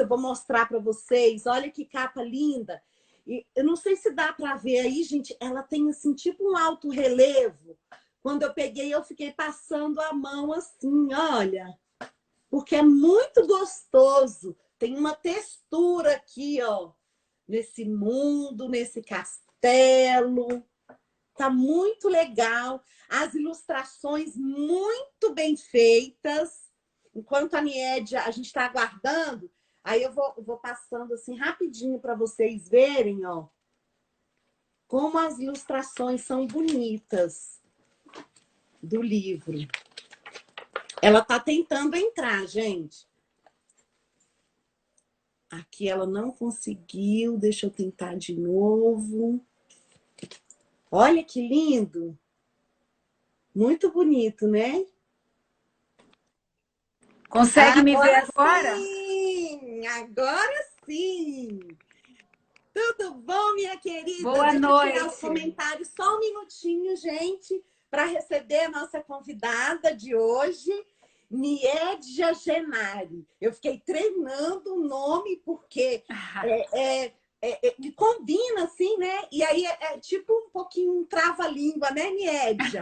eu vou mostrar para vocês. Olha que capa linda. E eu não sei se dá para ver aí, gente. Ela tem assim tipo um alto relevo. Quando eu peguei, eu fiquei passando a mão assim, olha, porque é muito gostoso. Tem uma textura aqui, ó, nesse mundo, nesse castelo. Tá muito legal. As ilustrações muito bem feitas. Enquanto a Niédia, a gente está aguardando, aí eu vou passando assim rapidinho para vocês verem, ó, como as ilustrações são bonitas do livro. Ela tá tentando entrar, gente. Aqui ela não conseguiu. Deixa eu tentar de novo. Olha que lindo. Muito bonito, né? Consegue me ver agora? Sim! Agora sim! Tudo bom, minha querida? Boa Deixa eu tirar os noite. comentários só um minutinho, gente, para receber a nossa convidada de hoje, Niédia Genari. Eu fiquei treinando o nome porque combina assim, né? E aí é tipo um pouquinho um trava-língua, né, Niédia?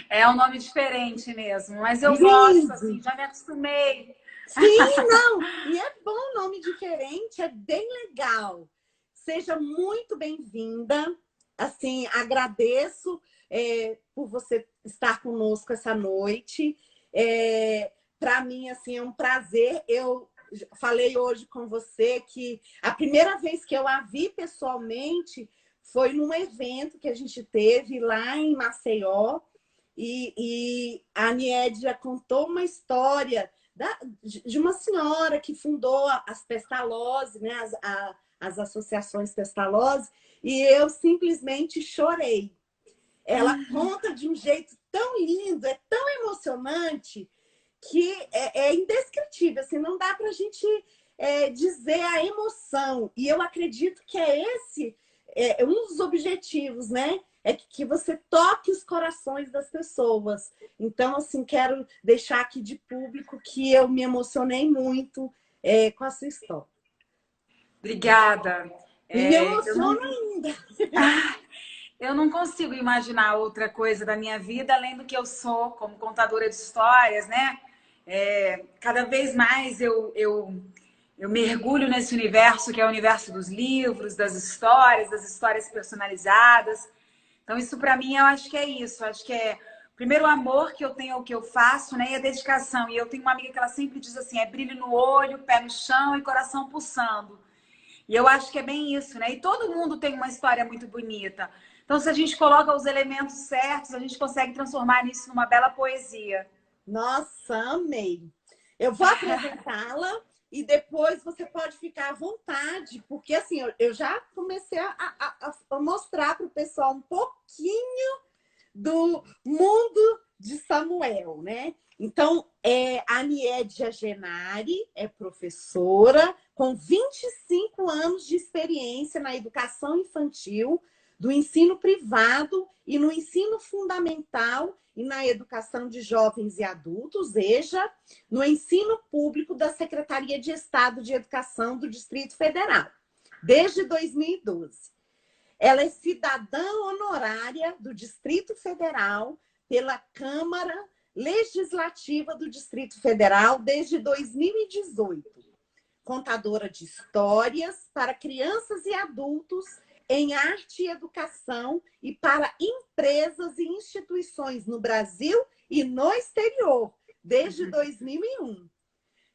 É um nome diferente mesmo, mas eu gosto, Lindo! assim, já me acostumei. Sim, não. E é bom nome diferente, é bem legal. Seja muito bem-vinda. Assim, agradeço por você estar conosco essa noite. Para mim, assim, é um prazer. Eu falei hoje com você que a primeira vez que eu a vi pessoalmente foi num evento que a gente teve lá em Maceió. E a Niédia contou uma história de uma senhora que fundou as Pestalozzi, né? As associações Pestalozzi, e eu simplesmente chorei. Ela conta de um jeito tão lindo, é tão emocionante, que é indescritível. Assim, não dá para a gente dizer a emoção. E eu acredito que esse um dos objetivos, né? É que você toque os corações das pessoas. Então, assim, quero deixar aqui de público que eu me emocionei muito com a sua história. Obrigada. E me emociona ainda. Eu não consigo imaginar outra coisa da minha vida além do que eu sou como contadora de histórias, né? Cada vez mais eu mergulho nesse universo que é o universo dos livros, das histórias personalizadas. Então, isso para mim, eu acho que é isso. Eu acho que é primeiro o amor que eu tenho ao que eu faço, né? E a dedicação. E eu tenho uma amiga que ela sempre diz assim: é brilho no olho, pé no chão e coração pulsando. E eu acho que é bem isso, né? E todo mundo tem uma história muito bonita. Então, se a gente coloca os elementos certos, a gente consegue transformar isso numa bela poesia. Nossa, amei. Eu vou apresentá-la e depois você pode ficar à vontade, porque assim, eu já comecei a mostrar para o pessoal um pouquinho do mundo de Samuel, né? Então, a Niédia Genari é professora com 25 anos de experiência na educação infantil, do ensino privado e no ensino fundamental e na educação de jovens e adultos, EJA, no ensino público da Secretaria de Estado de Educação do Distrito Federal, desde 2012. Ela é cidadã honorária do Distrito Federal pela Câmara Legislativa do Distrito Federal desde 2018. Contadora de histórias para crianças e adultos em arte e educação e para empresas e instituições no Brasil e no exterior, desde 2001.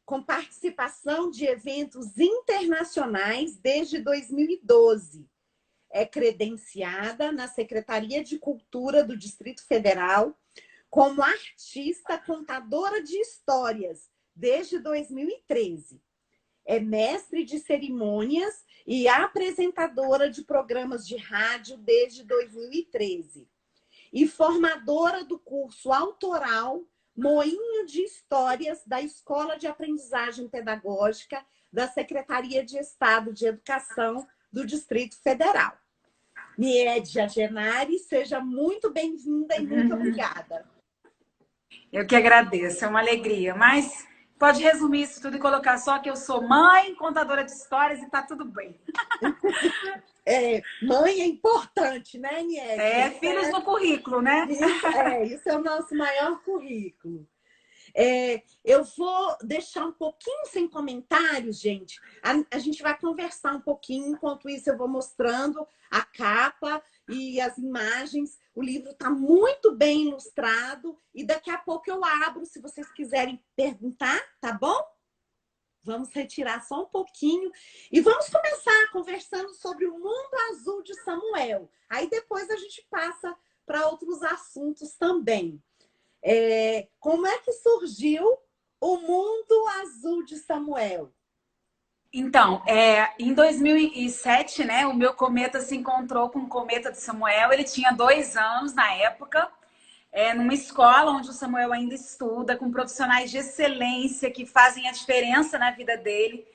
Com participação de eventos internacionais desde 2012. É credenciada na Secretaria de Cultura do Distrito Federal como artista contadora de histórias desde 2013. É mestre de cerimônias e apresentadora de programas de rádio desde 2013. E formadora do curso autoral Moinho de Histórias da Escola de Aprendizagem Pedagógica da Secretaria de Estado de Educação do Distrito Federal. Niédia Genari, seja muito bem-vinda e muito obrigada. Eu que agradeço, é uma alegria. Mas pode resumir isso tudo e colocar só que eu sou mãe, contadora de histórias e tá tudo bem. Mãe é importante, né, Nied? Filhos no currículo, né? Isso é o nosso maior currículo. Eu vou deixar um pouquinho sem comentários, gente. A gente vai conversar um pouquinho, enquanto isso eu vou mostrando a capa e as imagens. O livro está muito bem ilustrado e daqui a pouco eu abro, se vocês quiserem perguntar, tá bom? Vamos retirar só um pouquinho e vamos começar conversando sobre o mundo azul de Samuel. Aí depois a gente passa para outros assuntos também. Como é que surgiu o mundo azul de Samuel? Então, em 2007, né, o meu cometa se encontrou com o cometa de Samuel. Ele tinha 2 anos na época, numa escola onde o Samuel ainda estuda, com profissionais de excelência que fazem a diferença na vida dele.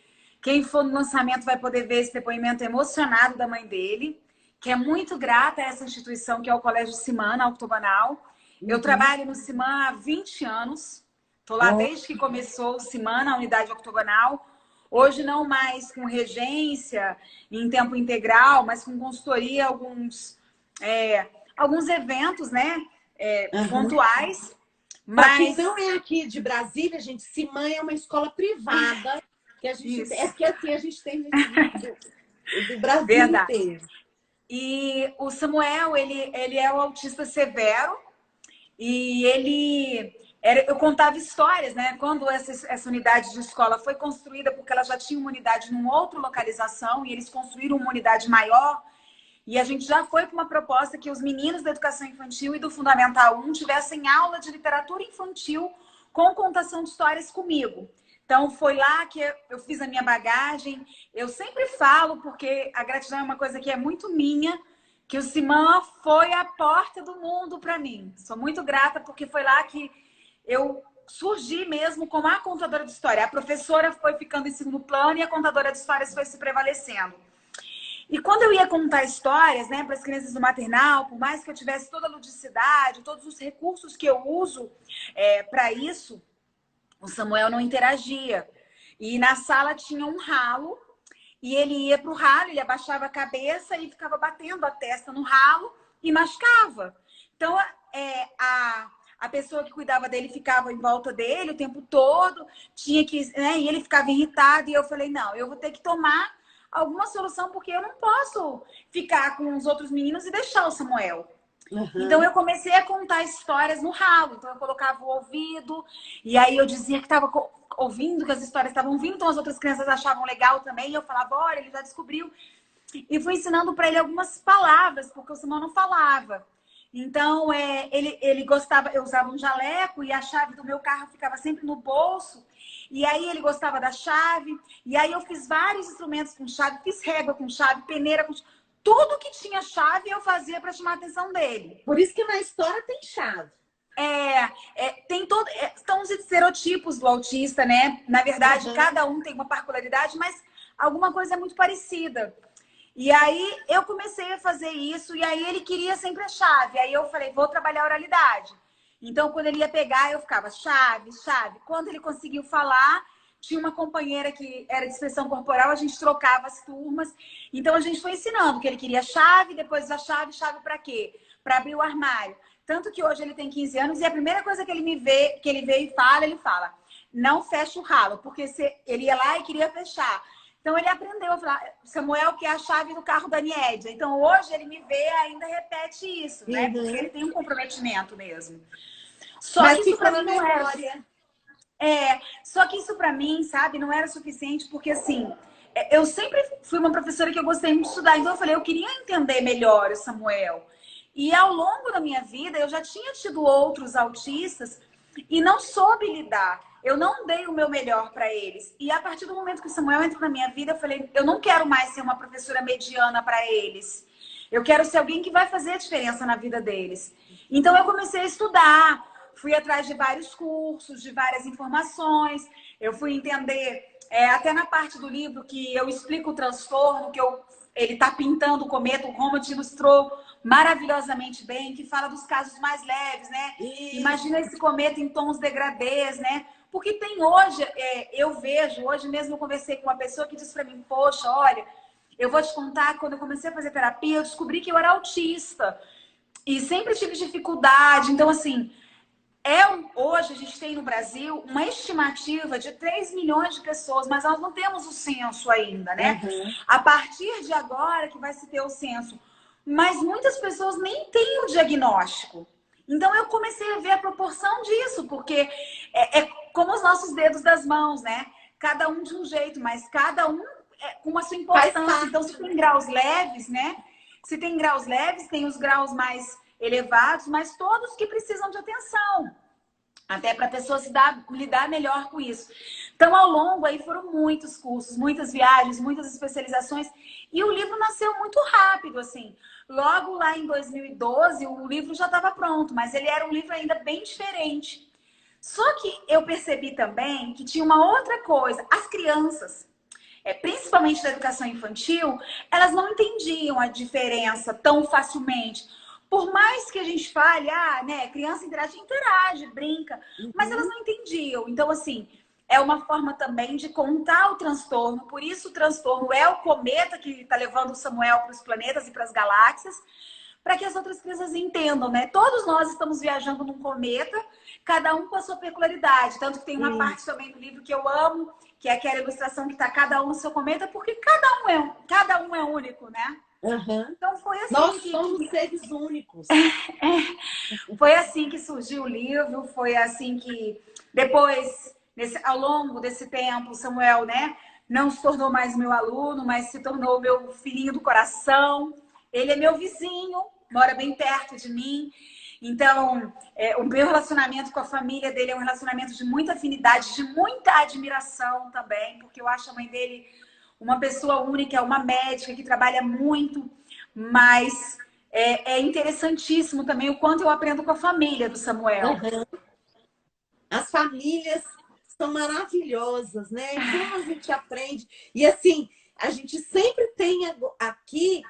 Quem for no lançamento vai poder ver esse depoimento emocionado da mãe dele, que é muito grata a essa instituição, que é o Colégio Simã, na Octogonal. Eu trabalho no Simã há 20 anos. Estou lá desde que começou o Simã, na unidade Octogonal. Hoje não mais com regência em tempo integral, mas com consultoria, alguns eventos, né? Pontuais. Mas quem não é aqui de Brasília, gente, Simã é uma escola privada que a gente que assim a gente tem do Brasil Verdade. inteiro. E o Samuel, ele é o autista severo e eu contava histórias, né? Quando essa unidade de escola foi construída, porque ela já tinha uma unidade numa outra localização e eles construíram uma unidade maior. E a gente já foi com uma proposta que os meninos da educação infantil e do Fundamental 1 tivessem aula de literatura infantil com contação de histórias comigo. Então, foi lá que eu fiz a minha bagagem. Eu sempre falo, porque a gratidão é uma coisa que é muito minha, que o Simã foi a porta do mundo para mim. Sou muito grata, porque foi lá que eu surgi mesmo como a contadora de história. A professora foi ficando em segundo plano e a contadora de histórias foi se prevalecendo. E quando eu ia contar histórias, né, para as crianças do maternal, por mais que eu tivesse toda a ludicidade, todos os recursos que eu uso para isso, o Samuel não interagia. E na sala tinha um ralo, e ele ia para o ralo, ele abaixava a cabeça e ficava batendo a testa no ralo e machucava. Então, a pessoa que cuidava dele ficava em volta dele o tempo todo, tinha que, né, e ele ficava irritado, e eu falei, não, eu vou ter que tomar alguma solução, porque eu não posso ficar com os outros meninos e deixar o Samuel. Então, eu comecei a contar histórias no ralo. Então, eu colocava o ouvido, e aí eu dizia que estava ouvindo, que as histórias estavam vindo, então as outras crianças achavam legal também, e eu falava, olha, ele já descobriu. E fui ensinando para ele algumas palavras, porque o Samuel não falava. Então, ele gostava, eu usava um jaleco, e a chave do meu carro ficava sempre no bolso. E aí ele gostava da chave, e aí eu fiz vários instrumentos com chave, fiz régua com chave, peneira com chave. Tudo que tinha chave eu fazia para chamar a atenção dele. Por isso que na história tem chave. Tem são os estereotipos do autista, né? Na verdade, cada um tem uma particularidade, mas alguma coisa é muito parecida. E aí eu comecei a fazer isso, e aí ele queria sempre a chave. Aí eu falei, vou trabalhar a oralidade. Então, quando ele ia pegar, eu ficava chave, chave. Quando ele conseguiu falar, tinha uma companheira que era de expressão corporal, a gente trocava as turmas. Então, a gente foi ensinando que ele queria chave, depois a chave, chave para quê? Para abrir o armário. Tanto que hoje ele tem 15 anos e a primeira coisa que ele vê e fala, ele fala, não fecha o ralo, porque ele ia lá e queria fechar. Então, ele aprendeu a falar, Samuel quer a chave do carro da Niédia. Então, hoje ele me vê e ainda repete isso, né? Porque ele tem um comprometimento mesmo. Mas isso para mim não era. Só que isso para mim, sabe, não era suficiente, porque assim, eu sempre fui uma professora que eu gostei muito de estudar. Então, eu falei, eu queria entender melhor o Samuel. E ao longo da minha vida, eu já tinha tido outros autistas e não soube lidar. Eu não dei o meu melhor para eles. E a partir do momento que o Samuel entrou na minha vida, eu falei, eu não quero mais ser uma professora mediana para eles. Eu quero ser alguém que vai fazer a diferença na vida deles. Então, eu comecei a estudar. Fui atrás de vários cursos, de várias informações. Eu fui entender, até na parte do livro que eu explico o transtorno, que ele está pintando o cometa, o Roma te ilustrou maravilhosamente bem, que fala dos casos mais leves, né? Imagina esse cometa em tons degradês, né? Porque tem hoje, eu vejo, hoje mesmo eu conversei com uma pessoa que disse para mim, poxa, olha, eu vou te contar, quando eu comecei a fazer terapia, eu descobri que eu era autista. E sempre tive dificuldade. Então, assim, hoje a gente tem no Brasil uma estimativa de 3 milhões de pessoas, mas nós não temos o censo ainda, né? Uhum. A partir de agora que vai se ter o censo. Mas muitas pessoas nem têm o diagnóstico. Então eu comecei a ver a proporção disso, porque é como os nossos dedos das mãos, né? Cada um de um jeito, mas cada um com a sua Faz importância. Então, se parte, tem né? graus leves, né? Se tem graus leves, tem os graus mais elevados, mas todos que precisam de atenção. Até para a pessoa lidar melhor com isso. Então, ao longo aí foram muitos cursos, muitas viagens, muitas especializações. E o livro nasceu muito rápido, assim. Logo lá em 2012, o livro já estava pronto, mas ele era um livro ainda bem diferente. Só que eu percebi também que tinha uma outra coisa. As crianças, principalmente da educação infantil, elas não entendiam a diferença tão facilmente. Por mais que a gente fale, né, criança interage, brinca, mas elas Uhum. não entendiam. Então, assim, é uma forma também de contar o transtorno. Por isso, o transtorno é o cometa que está levando o Samuel para os planetas e para as galáxias, para que as outras crianças entendam, né? Todos nós estamos viajando num cometa, cada um com a sua peculiaridade. Tanto que tem uma Sim. parte também do livro que eu amo, que é aquela ilustração que está cada um no seu cometa, porque cada um é único, né? Uhum. Então foi Nós assim somos seres únicos. foi assim que surgiu o livro, foi assim que depois, ao longo desse tempo, o Samuel, né, não se tornou mais meu aluno, mas se tornou meu filhinho do coração. Ele é meu vizinho, mora bem perto de mim. Então, o meu relacionamento com a família dele é um relacionamento de muita afinidade, de muita admiração também, porque eu acho a mãe dele uma pessoa única, uma médica que trabalha muito, mas é interessantíssimo também o quanto eu aprendo com a família do Samuel. Uhum. As famílias são maravilhosas, né? E como a gente aprende. E assim, a gente sempre tem aqui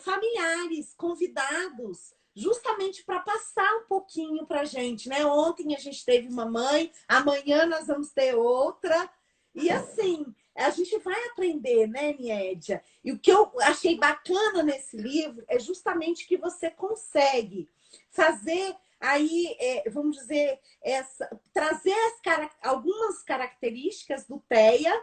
familiares convidados, justamente para passar um pouquinho para a gente, né? Ontem a gente teve uma mãe, amanhã nós vamos ter outra. E assim, a gente vai aprender, né, Niédia? E o que eu achei bacana nesse livro é justamente que você consegue fazer aí, vamos dizer, trazer algumas características do TEA,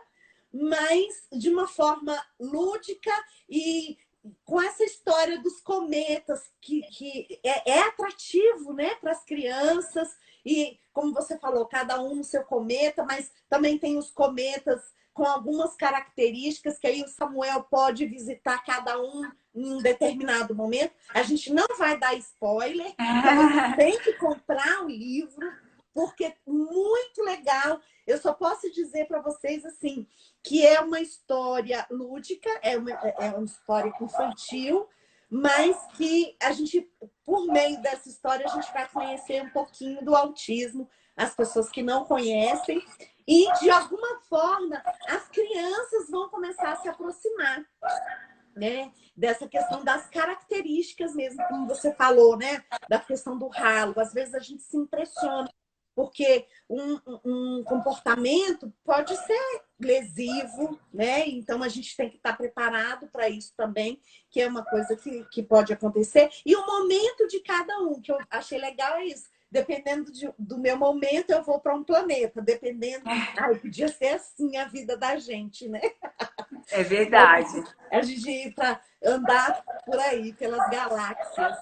mas de uma forma lúdica e com essa história dos cometas, que é atrativo, né, para as crianças. E, como você falou, cada um no seu cometa, mas também tem os cometas com algumas características que aí o Samuel pode visitar cada um em um determinado momento. A gente não vai dar spoiler, então você tem que comprar o livro, porque é muito legal. Eu só posso dizer para vocês assim que é uma história lúdica, é uma história infantil, mas que a gente, por meio dessa história, a gente vai conhecer um pouquinho do autismo, as pessoas que não conhecem, e de alguma forma as crianças vão começar a se aproximar, né, dessa questão das características mesmo, como você falou, né, da questão do ralo. Às vezes a gente se impressiona, porque um comportamento pode ser lesivo, né? Então a gente tem que estar preparado para isso também, que é uma coisa que pode acontecer. E o momento de cada um, que eu achei legal é isso. Dependendo do meu momento, eu vou para um planeta. Dependendo. Ai, podia ser assim a vida da gente, né? É verdade. A gente ir para andar por aí, pelas galáxias.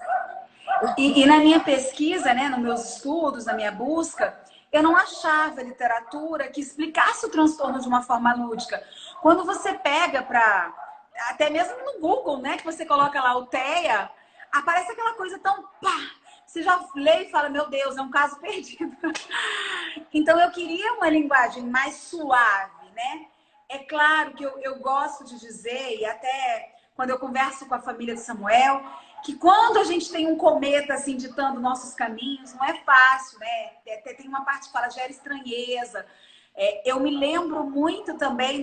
E na minha pesquisa, né, nos meus estudos, na minha busca, eu não achava literatura que explicasse o transtorno de uma forma lúdica. Quando você pega para, até mesmo no Google, né, que você coloca lá o TEA, aparece aquela coisa tão pá, você já lê e fala, meu Deus, é um caso perdido. Então eu queria uma linguagem mais suave, né? É claro que eu gosto de dizer, e até quando eu converso com a família do Samuel, que quando a gente tem um cometa assim ditando nossos caminhos, não é fácil, né? Tem uma parte que fala gera estranheza. Eu me lembro muito também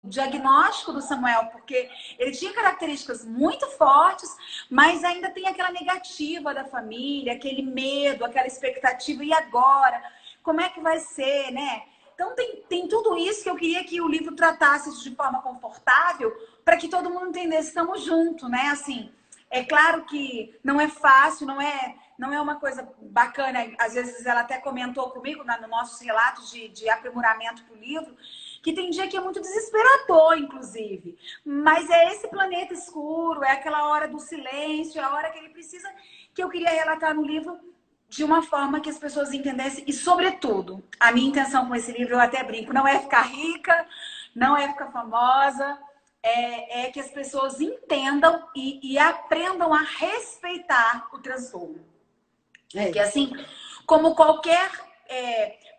diagnóstico do Samuel, porque ele tinha características muito fortes, mas ainda tem aquela negativa da família, aquele medo, aquela expectativa, e agora? Como é que vai ser, né? Então tem tudo isso que eu queria que o livro tratasse de forma confortável, para que todo mundo entendesse, estamos juntos, né? Assim, é claro que não é fácil, não é uma coisa bacana. Às vezes ela até comentou comigo no nossos relatos de aprimoramento para o livro, que tem dia que é muito desesperador, inclusive. Mas é esse planeta escuro, é aquela hora do silêncio, é a hora que ele precisa, que eu queria relatar no livro de uma forma que as pessoas entendessem. E, sobretudo, a minha intenção com esse livro, eu até brinco, não é ficar rica, não é ficar famosa, é que as pessoas entendam e aprendam a respeitar o transtorno. Porque, assim, como qualquer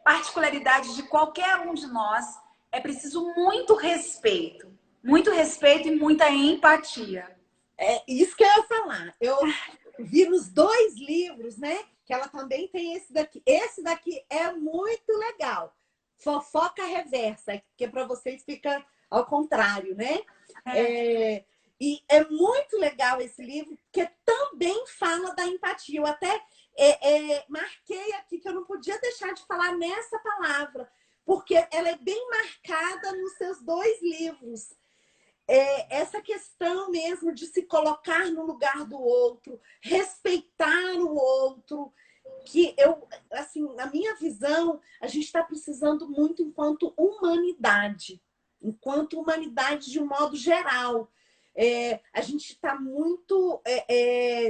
particularidade de qualquer um de nós, é preciso muito respeito e muita empatia. É isso que eu ia falar. Eu vi nos 2 livros, né? Que ela também tem esse daqui. Esse daqui é muito legal. Fofoca reversa, porque para vocês fica ao contrário, né? E é muito legal esse livro, porque também fala da empatia. Eu até marquei aqui que eu não podia deixar de falar nessa palavra, porque ela é bem marcada nos seus 2 livros. Essa questão mesmo de se colocar no lugar do outro, respeitar o outro, que eu, assim, na minha visão, a gente está precisando muito enquanto humanidade de um modo geral. A gente está muito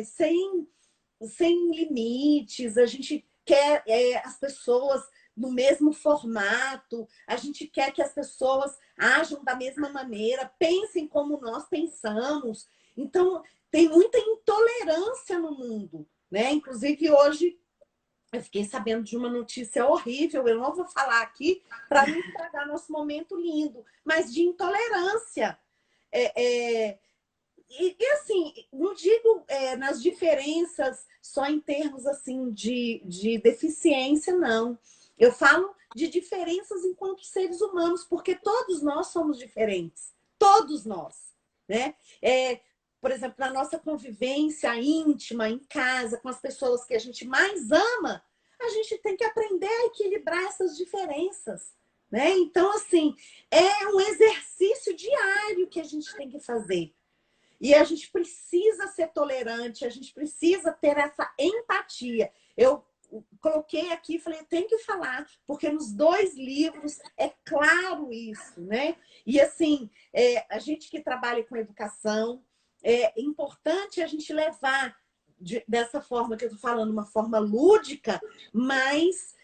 sem limites, a gente quer as pessoas no mesmo formato, a gente quer que as pessoas ajam da mesma maneira, pensem como nós pensamos. Então, tem muita intolerância no mundo, né? Inclusive, hoje, eu fiquei sabendo de uma notícia horrível, eu não vou falar aqui para não estragar nosso momento lindo, mas de intolerância. E assim, não digo nas diferenças só em termos assim de deficiência, não. Eu falo de diferenças enquanto seres humanos, porque todos nós somos diferentes. Todos nós, né? Por exemplo, na nossa convivência íntima, em casa, com as pessoas que a gente mais ama, a gente tem que aprender a equilibrar essas diferenças, né? Então, assim, é um exercício diário que a gente tem que fazer. E a gente precisa ser tolerante, a gente precisa ter essa empatia. Eu coloquei aqui e falei, tem que falar, porque nos 2 livros é claro isso, né? E assim, a gente que trabalha com educação, é importante a gente levar dessa forma que eu estou falando, uma forma lúdica, mas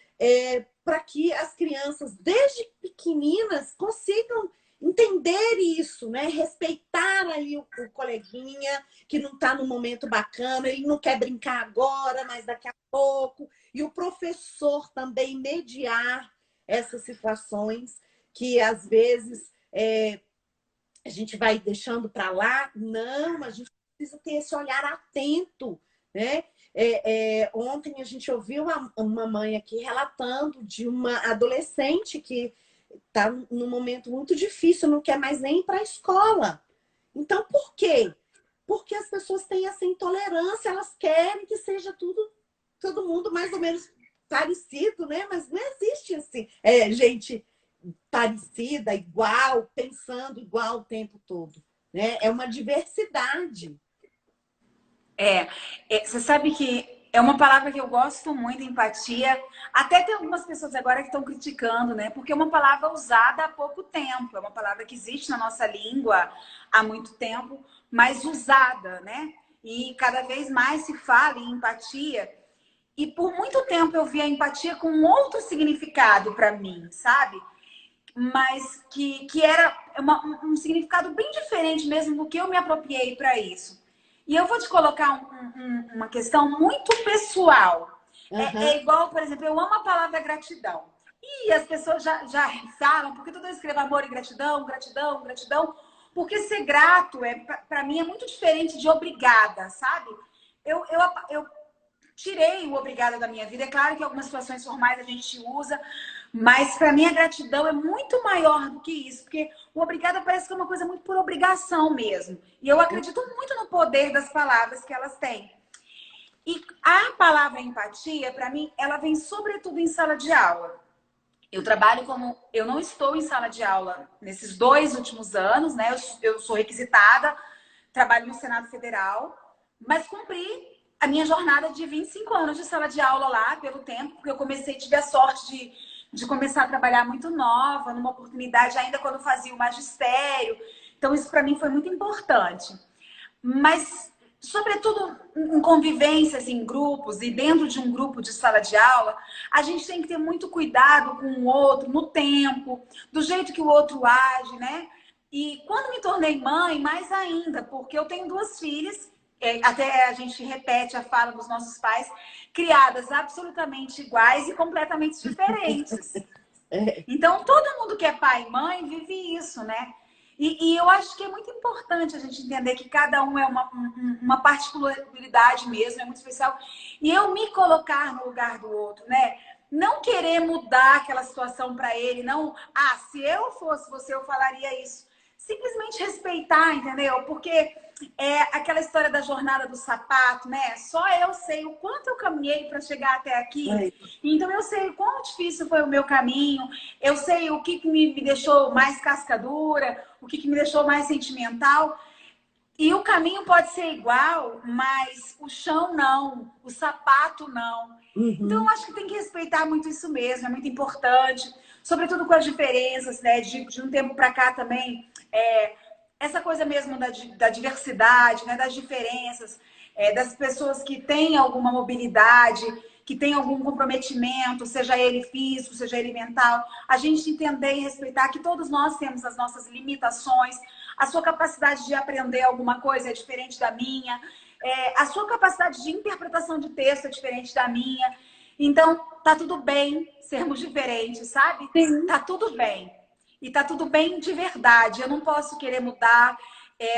para que as crianças, desde pequeninas, consigam entender isso, né? Respeitar ali o coleguinha que não está no momento bacana, ele não quer brincar agora, mas daqui a pouco. E o professor também mediar essas situações que às vezes a gente vai deixando para lá. Não, a gente precisa ter esse olhar atento, né? Ontem a gente ouviu uma mãe aqui relatando de uma adolescente que está num momento muito difícil, não quer mais nem ir para a escola. Então, por quê? Porque as pessoas têm essa intolerância, elas querem que seja todo mundo mais ou menos parecido, né? Mas não existe assim, gente parecida, igual, pensando igual o tempo todo, né? É uma diversidade. Você sabe que é uma palavra que eu gosto muito, empatia. Até tem algumas pessoas agora que estão criticando, né? Porque é uma palavra usada há pouco tempo. É uma palavra que existe na nossa língua há muito tempo, mas usada, né? E cada vez mais se fala em empatia. E por muito tempo eu vi a empatia com um outro significado para mim, sabe? Mas que era um significado bem diferente mesmo do que eu me apropriei para isso. E eu vou te colocar uma questão muito pessoal. É igual, por exemplo, eu amo a palavra gratidão. E as pessoas já falam, porque toda vez escrevo amor e gratidão, gratidão, gratidão. Porque ser grato, para mim, é muito diferente de obrigada, sabe? Eu tirei o obrigada da minha vida. É claro que em algumas situações formais a gente usa, Mas para mim a gratidão é muito maior do que isso, porque o obrigada parece que é uma coisa muito por obrigação mesmo. E eu acredito muito no poder das palavras que elas têm. E a palavra empatia, para mim, ela vem sobretudo em sala de aula. Eu trabalho como... Eu não estou em sala de aula nesses 2 últimos anos, né? Eu sou requisitada, trabalho no Senado Federal, mas cumpri a minha jornada de 25 anos de sala de aula lá, pelo tempo, porque eu comecei, tive a sorte de começar a trabalhar muito nova, numa oportunidade ainda quando fazia o magistério. Então, isso para mim foi muito importante. Mas, sobretudo em convivências, em grupos e dentro de um grupo de sala de aula, a gente tem que ter muito cuidado com o outro, no tempo, do jeito que o outro age, né? E quando me tornei mãe, mais ainda, porque eu tenho 2 filhas, até a gente repete a fala dos nossos pais, criadas absolutamente iguais e completamente diferentes. Então, todo mundo que é pai e mãe vive isso, né? E eu acho que é muito importante a gente entender que cada um é uma particularidade mesmo, é muito especial. E eu me colocar no lugar do outro, né? Não querer mudar aquela situação para ele, não... Ah, se eu fosse você, eu falaria isso. Simplesmente respeitar, entendeu? Porque é aquela história da jornada do sapato, né? Só eu sei o quanto eu caminhei para chegar até aqui. Então eu sei o quão difícil foi o meu caminho. Eu sei o que me deixou mais cascadura, o que me deixou mais sentimental. E o caminho pode ser igual, mas o chão não, o sapato não. Então eu acho que tem que respeitar muito isso mesmo, é muito importante. Sobretudo com as diferenças, né? De um tempo para cá também. Essa coisa mesmo da diversidade, né? Das diferenças, das pessoas que têm alguma mobilidade, que têm algum comprometimento, seja ele físico, seja ele mental. A gente entender e respeitar que todos nós temos as nossas limitações. A sua capacidade de aprender alguma coisa é diferente da minha. A sua capacidade de interpretação de texto é diferente da minha. Então, tá tudo bem sermos diferentes, sabe? Sim. Tá tudo bem. E tá tudo bem de verdade. Eu não posso querer mudar,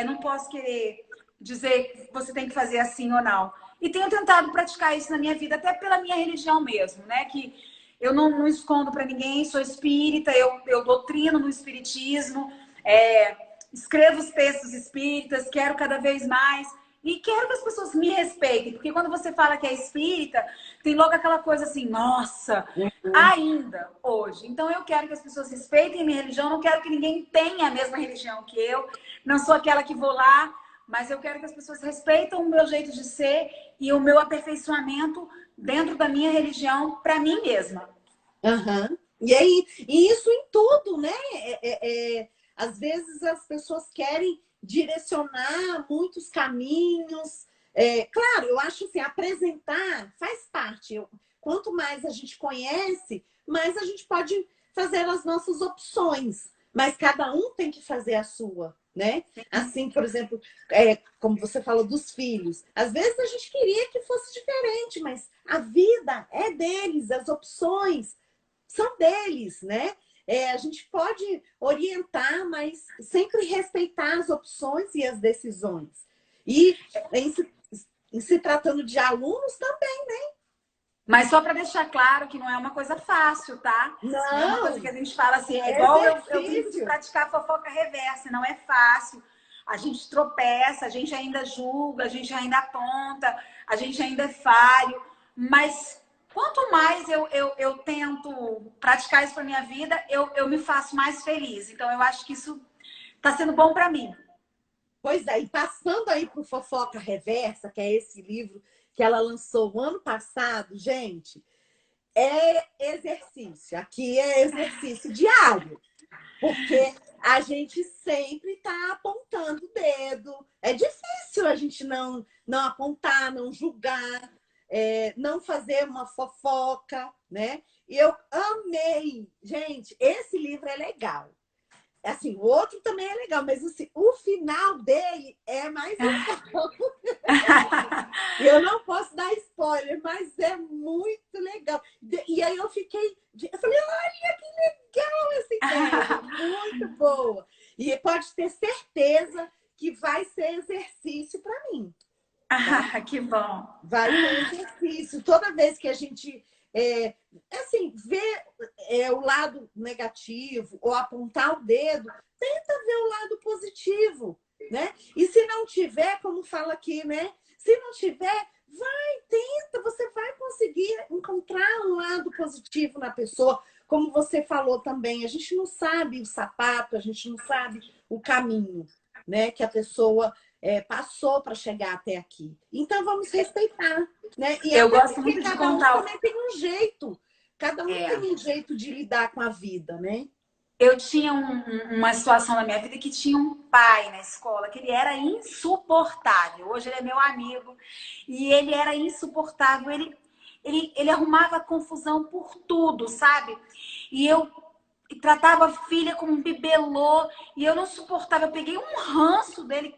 não posso querer dizer que você tem que fazer assim ou não. E tenho tentado praticar isso na minha vida, até pela minha religião mesmo, né? Que eu não escondo para ninguém, sou espírita, eu doutrino no espiritismo, escrevo os textos espíritas, quero cada vez mais. E quero que as pessoas me respeitem, porque quando você fala que é espírita, tem logo aquela coisa assim, nossa, ainda hoje. Então eu quero que as pessoas respeitem a minha religião, não quero que ninguém tenha a mesma religião que eu, não sou aquela que vou lá, mas eu quero que as pessoas respeitem o meu jeito de ser e o meu aperfeiçoamento dentro da minha religião para mim mesma. Uhum. E aí, e isso em tudo, né? Às vezes as pessoas querem direcionar muitos caminhos. Claro, eu acho assim, apresentar faz parte. Quanto mais a gente conhece, mais a gente pode fazer as nossas opções. Mas cada um tem que fazer a sua, né? Assim, por exemplo, como você falou dos filhos. Às vezes a gente queria que fosse diferente, mas a vida é deles, as opções são deles, né? A gente pode orientar, mas sempre respeitar as opções e as decisões. E em se tratando de alunos também, né? Mas só para deixar claro que não é uma coisa fácil, tá? Não é uma coisa que a gente fala assim, é igual eu brinco de praticar fofoca reversa, não é fácil. A gente tropeça, a gente ainda julga, a gente ainda aponta, a gente ainda é falho, mas quanto mais eu tento praticar isso para minha vida, eu me faço mais feliz. Então eu acho que isso está sendo bom para mim. Pois é, e passando aí para o Fofoca Reversa, que é esse livro que ela lançou o ano passado, gente, é exercício. Aqui é exercício diário. Porque a gente sempre está apontando o dedo. É difícil a gente não apontar, não julgar, não fazer uma fofoca, né? E eu amei. Gente, esse livro é legal. Assim, o outro também é legal, mas assim, o final dele é mais legal. Eu não posso dar spoiler, mas é muito legal. E aí eu falei, olha que legal essa ideia, muito boa. E pode ter certeza que vai ser exercício para mim. Tá? Que bom. Vai ser exercício. Toda vez que a gente assim, ver o lado negativo ou apontar o dedo, tenta ver o lado positivo, né? E se não tiver, como fala aqui, né? Se não tiver, tenta, você vai conseguir encontrar um lado positivo na pessoa. Como você falou também, a gente não sabe o sapato, a gente não sabe o caminho, né, que a pessoa passou para chegar até aqui. Então, vamos respeitar, né? E Eu até gosto porque muito de cada um contar. também tem um jeito. Cada um É, tem um jeito de lidar com a vida, né? eu tinha uma situação na minha vida que tinha um pai na escola, que ele era insuportável. Hoje ele é meu amigo e ele era insuportável. Ele arrumava confusão por tudo, sabe? E eu tratava a filha como um bibelô e eu não suportava. Eu peguei um ranço dele,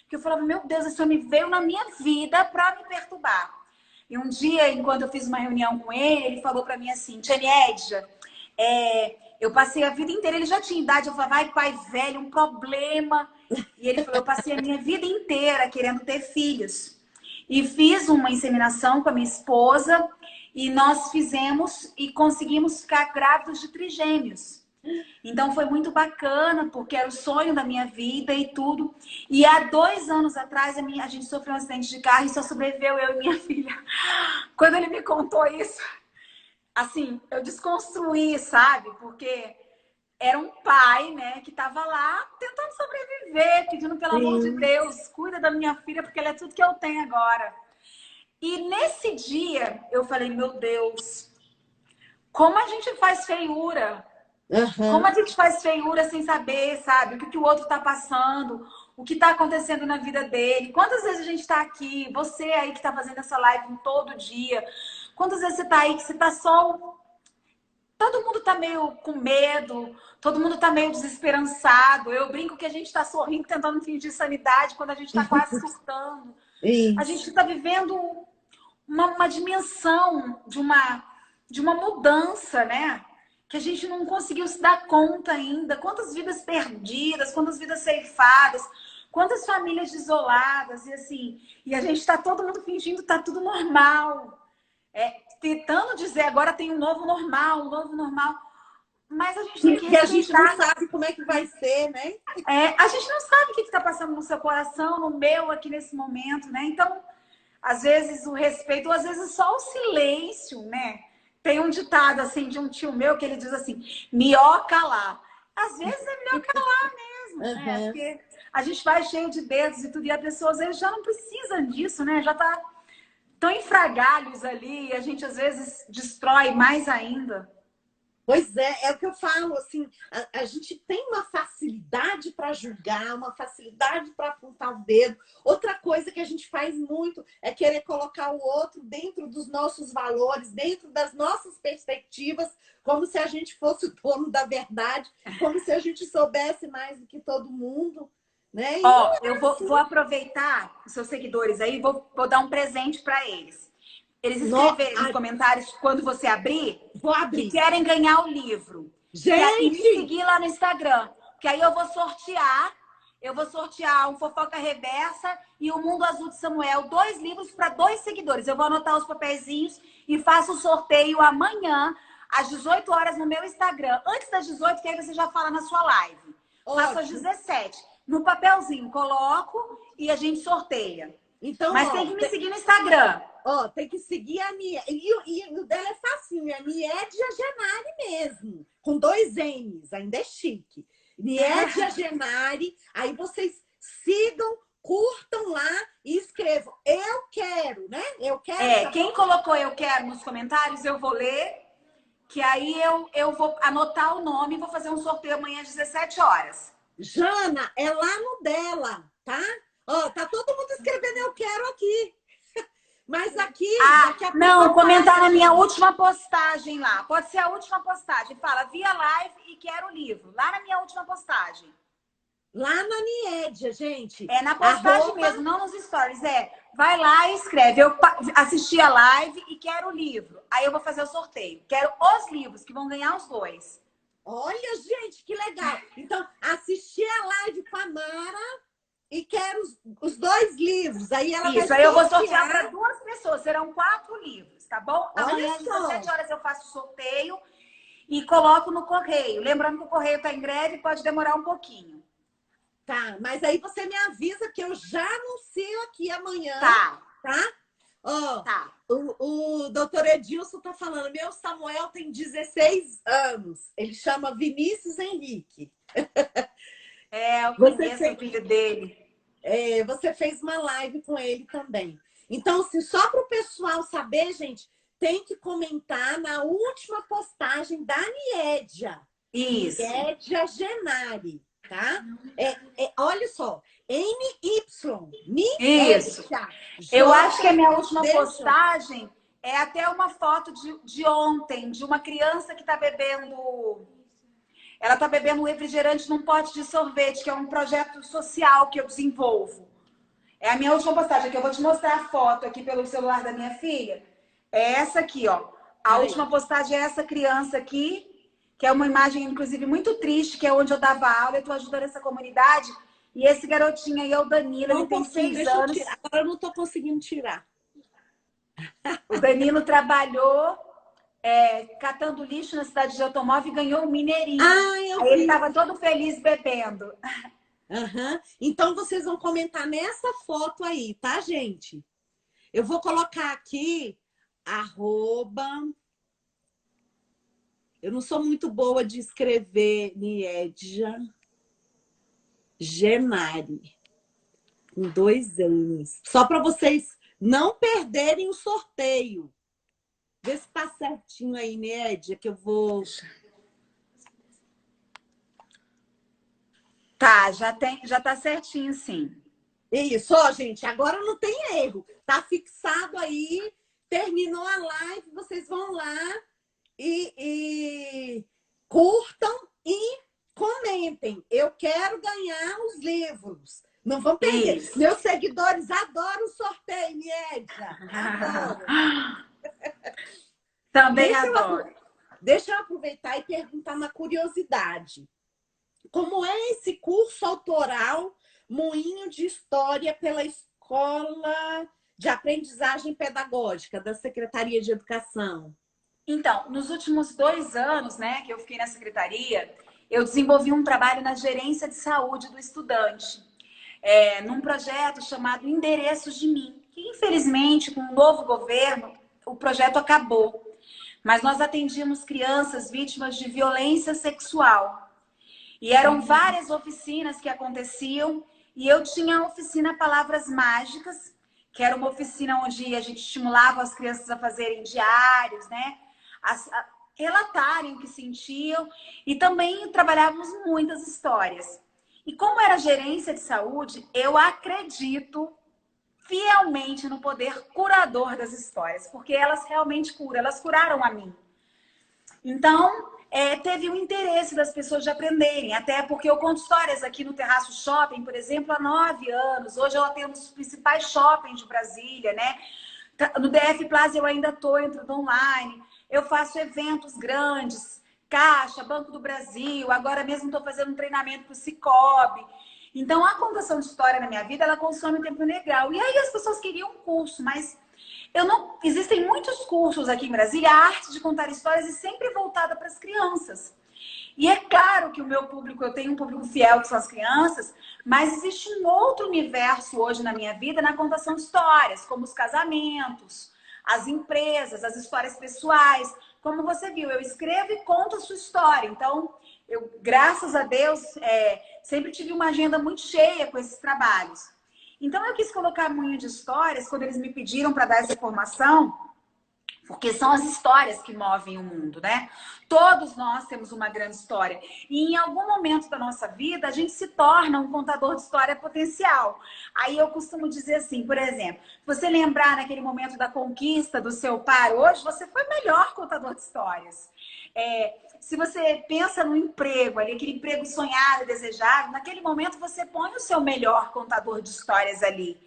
que eu falava, meu Deus, esse homem veio na minha vida para me perturbar. E um dia, enquanto eu fiz uma reunião com ele, ele falou para mim assim, Tia Nédia, eu passei a vida inteira, ele já tinha idade, eu falava, vai, pai velho, um problema. E ele falou, eu passei a minha vida inteira querendo ter filhos. E fiz uma inseminação com a minha esposa e nós fizemos e conseguimos ficar grávidos de trigêmeos. Então foi muito bacana, porque era o sonho da minha vida e tudo. E há 2 anos atrás, a gente sofreu um acidente de carro e só sobreviveu eu e minha filha. Quando ele me contou isso, assim, eu desconstruí, sabe? Porque era um pai, né, que estava lá tentando sobreviver, pedindo pelo amor de Sim. Deus, cuida da minha filha, porque ela é tudo que eu tenho agora. E nesse dia, eu falei, meu Deus, como a gente faz feiura? Como a Uhum. gente faz feiura sem saber, sabe? O que o outro está passando, o que está acontecendo na vida dele. Quantas vezes a gente está aqui, você aí que está fazendo essa live todo dia, quantas vezes você está aí que você está só... Todo mundo está meio com medo, todo mundo está meio desesperançado. Eu brinco que a gente está sorrindo, tentando fingir sanidade, quando a gente está quase surtando. A gente Isso. está vivendo uma dimensão de uma mudança, né? Que a gente não conseguiu se dar conta ainda. Quantas vidas perdidas, quantas vidas ceifadas, quantas famílias desoladas, e assim, e a gente está todo mundo fingindo que tá tudo normal. Tentando dizer agora tem um novo normal, um novo normal. Mas a gente tem que Que a gente não respeitar. sabe como é que vai ser, né? A gente não sabe o que está passando no seu coração, no meu aqui nesse momento, né? Então, às vezes o respeito, ou às vezes só o silêncio, né? Tem um ditado assim de um tio meu que ele diz assim: melhor calar. Às vezes é melhor calar mesmo, né? Uhum. Porque a gente vai cheio de dedos e tudo, e a pessoa às vezes já não precisa disso, né? Já tá tão em frangalhos ali, e a gente às vezes destrói mais ainda. Pois é o que eu falo, assim, a gente tem uma facilidade para julgar, uma facilidade para apontar o dedo. Outra coisa que a gente faz muito é querer colocar o outro dentro dos nossos valores, dentro das nossas perspectivas, como se a gente fosse o dono da verdade, como se a gente soubesse mais do que todo mundo, né? E não Ó, é eu vou assim. aproveitar os seus seguidores aí e vou dar um presente para eles. Eles No... escreverem nos Ai, comentários, quando você abrir, vou que abrir. querem ganhar o livro. E me Gente! seguir lá no Instagram. Que aí eu vou sortear um Fofoca Reversa e o Mundo Azul de Samuel, 2 livros para 2 seguidores. Eu vou anotar os papeizinhos e faço o sorteio amanhã, às 18 horas, no meu Instagram. Antes das 18, que aí você já fala na sua live. Faço às Ótimo. 17. No papelzinho, coloco e a gente sorteia. Então, Mas tem que me seguir no Instagram. tem que seguir a minha. E o dela é facinho, é Niedia Genari mesmo, com 2 N's, ainda é chique. Niedia Genari, aí vocês sigam, curtam lá e escrevam. Eu quero, né? Eu quero, tá Quem bom? colocou eu quero nos comentários, eu vou ler, que aí eu vou anotar o nome e vou fazer um sorteio amanhã às 17 horas. Jana, é lá no dela, tá? Tá todo mundo escrevendo eu quero aqui. Mas aqui, daqui a pouco Não, eu comentar passo, na minha gente. última postagem lá. Pode ser a última postagem. Fala, via live e quero o livro. Lá na minha última postagem. Lá na Niedia, gente. É na postagem Arroba. mesmo, não nos stories. Vai lá e escreve. Eu assisti a live e quero o livro. Aí eu vou fazer o sorteio. Quero os livros, que vão ganhar os 2. Olha, gente, que legal. Então, assisti a live com a Mara e quero os 2 livros. Aí ela vai Isso, aí eu vou sortear para sortear. 2 pessoas. Serão 4 livros. tá bom? Olha Amanhã, às só. 17 horas, eu faço o sorteio e coloco no correio. Lembrando que o correio está em greve, pode demorar um pouquinho. Tá, mas aí você me avisa que eu já anuncio aqui amanhã, Tá, tá? Ó, tá. o doutor Edilson tá falando, meu Samuel tem 16 anos. Ele chama Vinícius Henrique. É, eu Você conheço o fez, filho dele. você fez uma live com ele também. Então, assim, só para o pessoal saber, gente, tem que comentar na última postagem da Niédia. Isso. Niédia Genari, tá? Olha só, NY, Isso. Niédia. Eu acho que a minha última Deixa. postagem é até uma foto de ontem, de uma criança que está bebendo. Ela está bebendo um refrigerante num pote de sorvete, que é um projeto social que eu desenvolvo. É a minha última postagem, que eu vou te mostrar a foto aqui pelo celular da minha filha. É essa aqui, ó. A Peraí. última postagem é essa criança aqui, que é uma imagem, inclusive, muito triste, que é onde eu dava aula. Eu estou ajudando essa comunidade. E esse garotinho aí é o Danilo, Só ele um tem pouquinho, 6 deixa eu anos. tirar. Agora eu não estou conseguindo tirar. O Danilo trabalhou catando lixo na cidade de automóvel e ganhou um mineirinho. Eu Aí ele vi. estava todo feliz bebendo. Uhum. Então vocês vão comentar nessa foto aí, tá, gente? Eu vou colocar aqui arroba. Eu não sou muito boa de escrever Niédia Genari, com 2 anos. Só para vocês não perderem o sorteio. Vê se tá certinho aí, Niédia, que eu vou. Tá, já tá certinho, sim. Isso, ó, gente, agora não tem erro. Tá fixado aí, terminou a live, vocês vão lá e curtam e comentem. Eu quero ganhar os livros. Não vão perder. Isso. Meus seguidores adoram o sorteio, Niedja. Adoram. Também adoro. Deixa eu aproveitar e perguntar uma curiosidade. Como é esse curso autoral Moinho de História pela Escola de Aprendizagem Pedagógica da Secretaria de Educação? Então, nos últimos 2 anos, né, que eu fiquei na secretaria, eu desenvolvi um trabalho na gerência de saúde do estudante, num projeto chamado Endereços de Mim, que infelizmente, com o novo governo, o projeto acabou. Mas nós atendíamos crianças vítimas de violência sexual. E eram várias oficinas que aconteciam, e eu tinha a oficina Palavras Mágicas, que era uma oficina onde a gente estimulava as crianças a fazerem diários, né? A relatarem o que sentiam, e também trabalhávamos muitas histórias. E como era gerência de saúde, eu acredito fielmente no poder curador das histórias, porque elas realmente curam, elas curaram a mim. Então, teve o interesse das pessoas de aprenderem, até porque eu conto histórias aqui no Terraço Shopping, por exemplo, há 9 anos. Hoje eu atendo os principais shoppings de Brasília, né? No DF Plaza eu ainda estou entrando online. Eu faço eventos grandes, Caixa, Banco do Brasil. Agora mesmo estou fazendo um treinamento para o Cicobi. Então, a contação de história na minha vida, ela consome um tempo integral. E aí as pessoas queriam um curso, mas existem muitos cursos aqui em Brasília, a arte de contar histórias é sempre voltada para as crianças. E é claro que o meu público, eu tenho um público fiel que são as crianças, mas existe um outro universo hoje na minha vida na contação de histórias, como os casamentos, as empresas, as histórias pessoais. Como você viu, eu escrevo e conto a sua história. Então, eu, graças a Deus, sempre tive uma agenda muito cheia com esses trabalhos. Então, eu quis colocar Moinho de Histórias quando eles me pediram para dar essa formação, porque são as histórias que movem o mundo, né? Todos nós temos uma grande história. E em algum momento da nossa vida, a gente se torna um contador de história potencial. Aí eu costumo dizer assim, por exemplo, se você lembrar naquele momento da conquista do seu par hoje, você foi o melhor contador de histórias. Se você pensa no emprego, ali, aquele emprego sonhado, desejado, naquele momento você põe o seu melhor contador de histórias ali.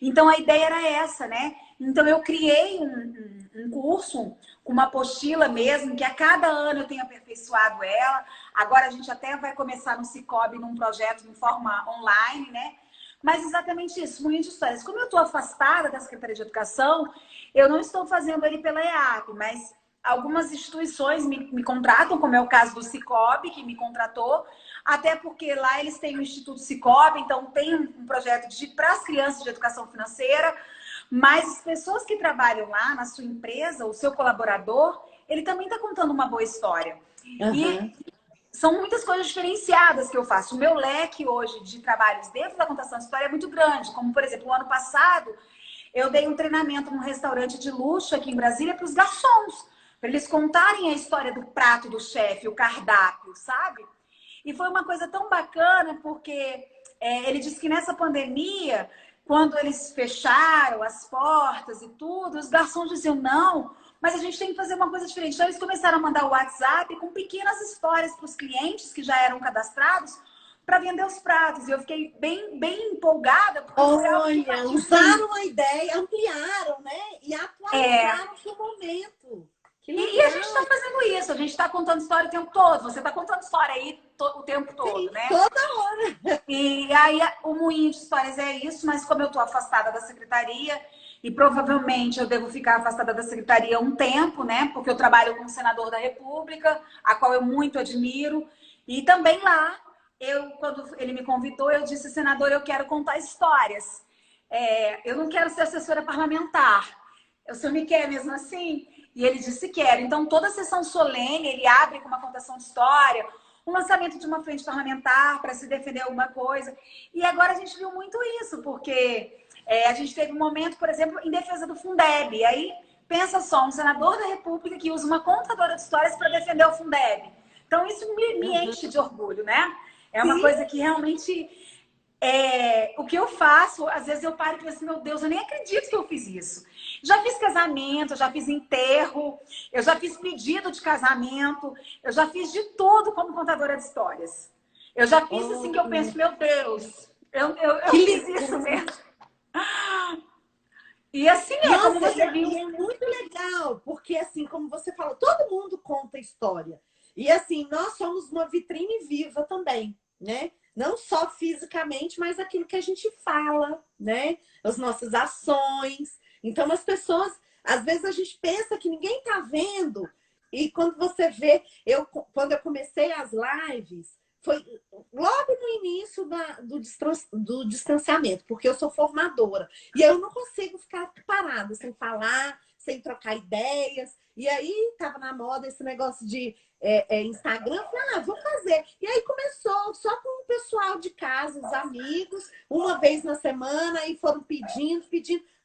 Então a ideia era essa, né? Então eu criei um curso com uma apostila mesmo, que a cada ano eu tenho aperfeiçoado ela. Agora a gente até vai começar no Cicobi num projeto em forma online, né? Mas exatamente isso, Moinho de Histórias. Como eu estou afastada da Secretaria de Educação, eu não estou fazendo ele pela EAP, mas algumas instituições me contratam, como é o caso do Cicobi, que me contratou, até porque lá eles têm o Instituto Cicobi, então tem um projeto para as crianças de educação financeira, mas as pessoas que trabalham lá na sua empresa, o seu colaborador, ele também está contando uma boa história. E são muitas coisas diferenciadas que eu faço. O meu leque hoje de trabalhos dentro da contação de história é muito grande, como, por exemplo, o ano passado, eu dei um treinamento num restaurante de luxo aqui em Brasília para os garçons, para eles contarem a história do prato do chefe, o cardápio, sabe? E foi uma coisa tão bacana, porque ele disse que nessa pandemia, quando eles fecharam as portas e tudo, os garçons diziam, não, mas a gente tem que fazer uma coisa diferente. Então eles começaram a mandar o WhatsApp com pequenas histórias para os clientes que já eram cadastrados para vender os pratos. E eu fiquei bem empolgada. Porque olha, usaram a ideia, ampliaram, né? E atualizaram o momento. E a gente está fazendo isso, a gente está contando história o tempo todo. Você está contando história aí o tempo todo, sim, né? Toda hora. E aí o Moinho de Histórias é isso, mas como eu estou afastada da secretaria, e provavelmente eu devo ficar afastada da secretaria um tempo, né? Porque eu trabalho com o senador da República, a qual eu muito admiro. E também lá, quando ele me convidou, eu disse, senador, eu quero contar histórias. Eu não quero ser assessora parlamentar. O senhor me quer mesmo assim? E ele disse que quer. Então, toda a sessão solene, ele abre com uma contação de história, um lançamento de uma frente parlamentar para se defender alguma coisa. E agora a gente viu muito isso, porque a gente teve um momento, por exemplo, em defesa do Fundeb. E aí, pensa só, um senador da República que usa uma contadora de histórias para defender o Fundeb. Então, isso me enche de orgulho, né? É uma coisa que realmente... o que eu faço, às vezes eu paro e penso, meu Deus, eu nem acredito que eu fiz isso. Já fiz casamento, já fiz enterro, eu já fiz pedido de casamento, eu já fiz de tudo como contadora de histórias. Eu já fiz assim que eu penso, meu Deus, eu fiz isso mesmo. E assim como você viu. E é muito legal, porque assim, como você falou, todo mundo conta história. E assim, nós somos uma vitrine viva também, né? Não só fisicamente, mas aquilo que a gente fala, né? As nossas ações. Então, as pessoas, às vezes a gente pensa que ninguém tá vendo. E quando você vê, quando eu comecei as lives, foi logo no início do distanciamento, porque eu sou formadora. E eu não consigo ficar parada, sem falar, sem trocar ideias. E aí, tava na moda esse negócio de Instagram, falei, vou fazer. E aí começou só com o pessoal de casa, os amigos, uma vez na semana, e foram pedindo.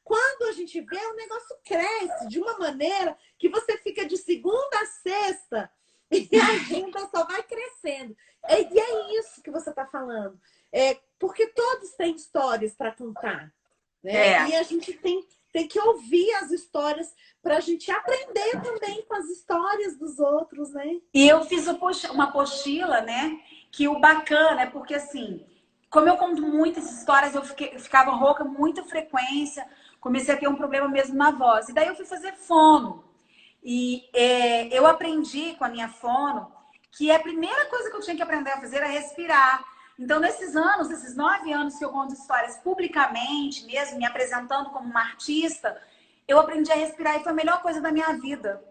Quando a gente vê, o negócio cresce de uma maneira que você fica de segunda a sexta e a agenda só vai crescendo. E é isso que você está falando. Porque todos têm histórias para contar, né? E a gente tem que ouvir as histórias para a gente aprender também com as histórias dos outros, né? E eu fiz uma apostila, né? Que o bacana é porque, assim, como eu conto muitas histórias, eu ficava rouca com muita frequência, comecei a ter um problema mesmo na voz. E daí eu fui fazer fono. E eu aprendi com a minha fono que a primeira coisa que eu tinha que aprender a fazer era respirar. Então, nesses 9 anos que eu conto histórias publicamente, mesmo me apresentando como uma artista, eu aprendi a respirar e foi a melhor coisa da minha vida.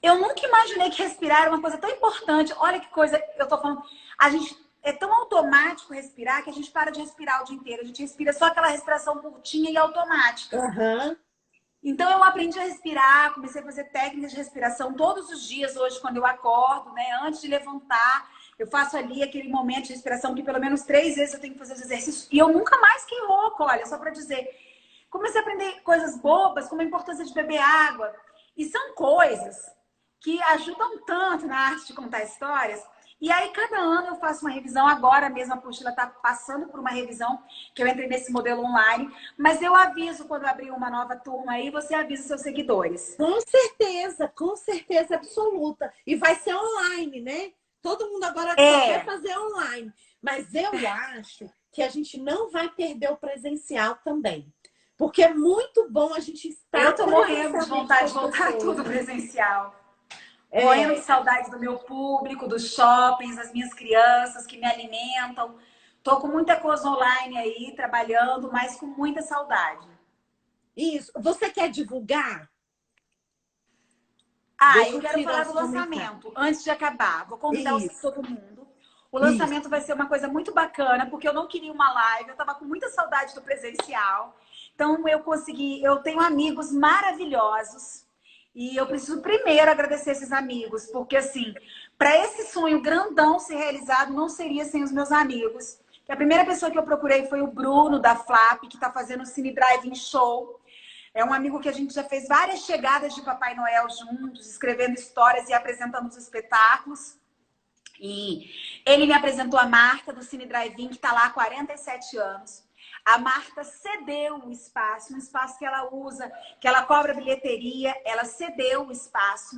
Eu nunca imaginei que respirar era uma coisa tão importante. Olha que coisa eu tô falando. A gente é tão automático respirar que a gente para de respirar o dia inteiro. A gente respira só aquela respiração curtinha e automática. Então, eu aprendi a respirar, comecei a fazer técnicas de respiração todos os dias hoje, quando eu acordo, né? Antes de levantar, eu faço ali aquele momento de respiração que pelo menos 3 vezes eu tenho que fazer os exercícios. E eu nunca mais fiquei rouca, olha, só para dizer. Comecei a aprender coisas bobas, como a importância de beber água. E são coisas que ajudam tanto na arte de contar histórias. E aí, cada ano eu faço uma revisão. Agora mesmo a apostila está passando por uma revisão, que eu entrei nesse modelo online. Mas eu aviso quando abrir uma nova turma aí, você avisa seus seguidores. Com certeza absoluta. E vai ser online, né? Todo mundo agora quer fazer online. Mas eu acho que a gente não vai perder o presencial também. Porque é muito bom a gente estar... Eu tô morrendo de vontade de voltar tudo presencial. Morrendo de saudade do meu público, dos shoppings, das minhas crianças que me alimentam. Tô com muita coisa online aí, trabalhando, mas com muita saudade. Isso. Você quer divulgar? Ah, Deixa eu eu quero tirar falar os do comentários. lançamento, antes de acabar. Vou convidar Isso, todo mundo. O isso. lançamento vai ser uma coisa muito bacana, porque eu não queria uma live, eu tava com muita saudade do presencial. Então eu consegui, eu tenho amigos maravilhosos e eu preciso primeiro agradecer esses amigos, porque assim, para esse sonho grandão ser realizado, não seria sem os meus amigos. A primeira pessoa que eu procurei foi o Bruno da Flap, que está fazendo o Cine Drive-in Show. É um amigo que a gente já fez várias chegadas de Papai Noel juntos, escrevendo histórias e apresentando os espetáculos. E ele me apresentou a Marta do Cine Drive-In, que está lá há 47 anos. A Marta cedeu o espaço, um espaço que ela usa, que ela cobra bilheteria, ela cedeu o espaço.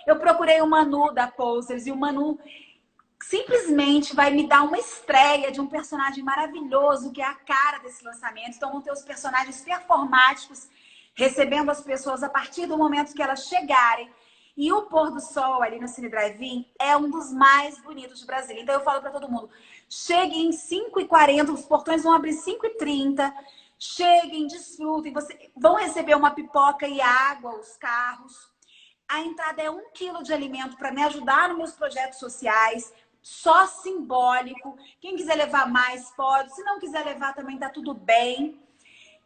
Eu procurei o Manu da Posers e o Manu simplesmente vai me dar uma estreia de um personagem maravilhoso, que é a cara desse lançamento. Então vão ter os personagens performáticos recebendo as pessoas a partir do momento que elas chegarem. E o pôr do sol ali no Cine Drive-In é um dos mais bonitos de Brasília. Então eu falo para todo mundo, cheguem 5h40, os portões vão abrir 5h30, cheguem, desfrutem, vão receber uma pipoca e água, os carros. A entrada é 1 quilo de alimento para me ajudar nos meus projetos sociais, só simbólico. Quem quiser levar mais pode, se não quiser levar também tá tudo bem.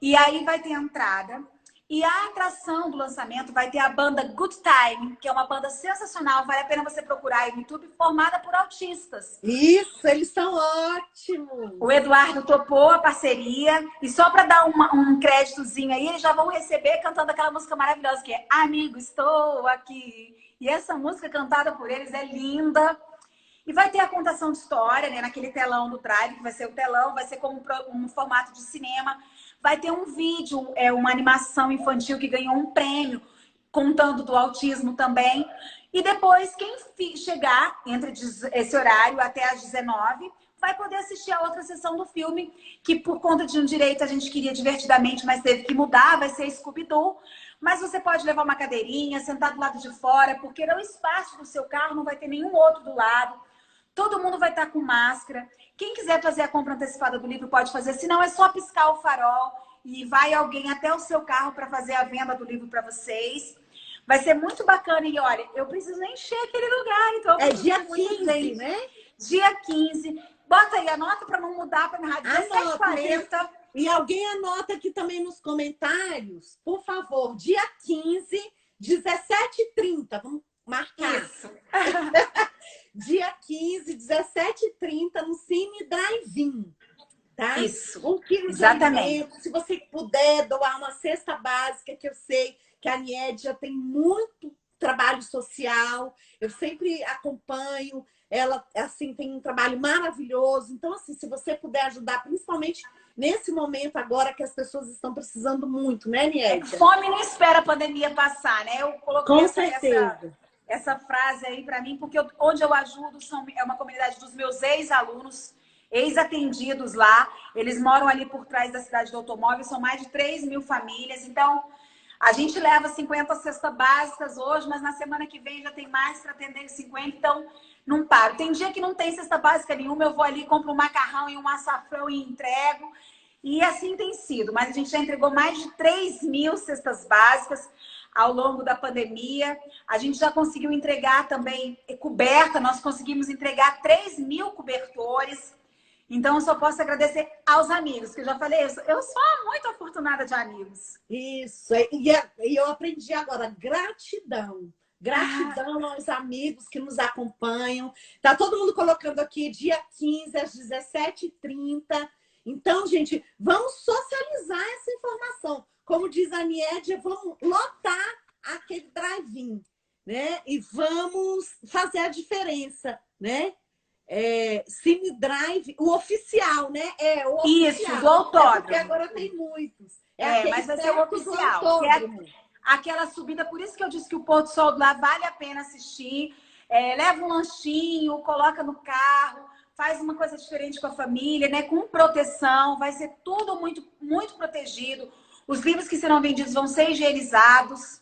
E aí vai ter a entrada. E a atração do lançamento vai ter a banda Good Time, que é uma banda sensacional, vale a pena você procurar aí no YouTube, formada por autistas. Isso, eles são ótimos. O Eduardo topou a parceria e só para dar um créditozinho aí, eles já vão receber cantando aquela música maravilhosa que é Amigo, Estou Aqui. E essa música cantada por eles é linda. E vai ter a contação de história, né, naquele telão do drive, que vai ser o telão, vai ser como um formato de cinema. Vai ter um vídeo, uma animação infantil que ganhou um prêmio, contando do autismo também. E depois, quem chegar entre esse horário até às 19, vai poder assistir a outra sessão do filme, que por conta de um direito a gente queria divertidamente, mas teve que mudar, vai ser Scooby-Doo. Mas você pode levar uma cadeirinha, sentar do lado de fora, porque no espaço do seu carro não vai ter nenhum outro do lado. Todo mundo vai estar com máscara. Quem quiser fazer a compra antecipada do livro pode fazer, senão é só piscar o farol e vai alguém até o seu carro para fazer a venda do livro para vocês. Vai ser muito bacana. E olha, eu preciso encher aquele lugar, então É dia 15, né? Dia 15. Bota aí, anota para não mudar para minha rádio. 17h40. E alguém anota aqui também nos comentários, por favor, dia 15, 17h30. Vamos marcar. Isso. Dia 15, 17h30, no Cine Drive-In. Tá? Isso. 1 quilo de alimento. Se você puder doar uma cesta básica, que eu sei que a Nied já tem muito trabalho social. Eu sempre acompanho. Ela, assim, tem um trabalho maravilhoso. Então, assim, se você puder ajudar, principalmente nesse momento agora que as pessoas estão precisando muito, né, Nied? Fome não espera a pandemia passar, né? Eu coloquei Com certeza. Essa frase aí para mim, porque onde eu ajudo é uma comunidade dos meus ex-alunos, ex-atendidos lá. Eles moram ali por trás da cidade do automóvel, são mais de 3.000 famílias. Então, a gente leva 50 cestas básicas hoje, mas na semana que vem já tem mais para atender 50, então não paro. Tem dia que não tem cesta básica nenhuma, eu vou ali, compro um macarrão e um açafrão e entrego. E assim tem sido, mas a gente já entregou mais de 3.000 cestas básicas ao longo da pandemia. A gente já conseguiu entregar também coberta, nós conseguimos entregar 3.000 cobertores. Então, eu só posso agradecer aos amigos, que eu já falei isso. Eu sou muito afortunada de amigos. Isso. E eu aprendi agora, gratidão. Gratidão aos amigos que nos acompanham. Tá todo mundo colocando aqui dia 15 às 17h30. Então, gente, vamos socializar essa informação. Como diz a Nied, vamos lotar aquele drive-in, né? E vamos fazer a diferença, né? Cine Drive, o oficial, né? O oficial. Isso, do autódromo. Porque agora tem muitos. Mas vai ser o oficial. Que é aquela subida, por isso que eu disse que o pôr do sol lá vale a pena assistir. Leva um lanchinho, coloca no carro, faz uma coisa diferente com a família, né? Com proteção, vai ser tudo muito, muito protegido. Os livros que serão vendidos vão ser higienizados.